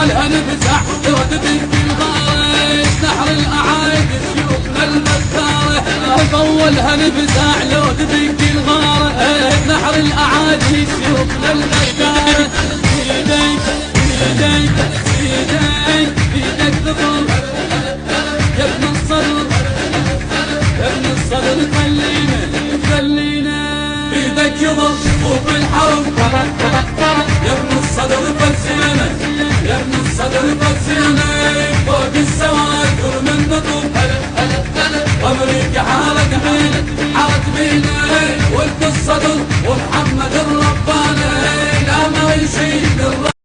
فولها نفزع ودبك الغارة نحر الأعايد شيوخنا المختارة فولها نفزع لو دبك الغارة نحر الأعايد شيوخنا المختارة بيديك بيديك بيديك بيدك ذكر يا ابن الصدر يا ابن الصدر خلينا خلينا بيدك يضل وفي الحرب يا ابن الصدر فلسينا يا ابن الصدر فلسينا فوق السواتر من نطب أمريكا حالك عينك حالت بينا وانت الصدر ومحمد الرباني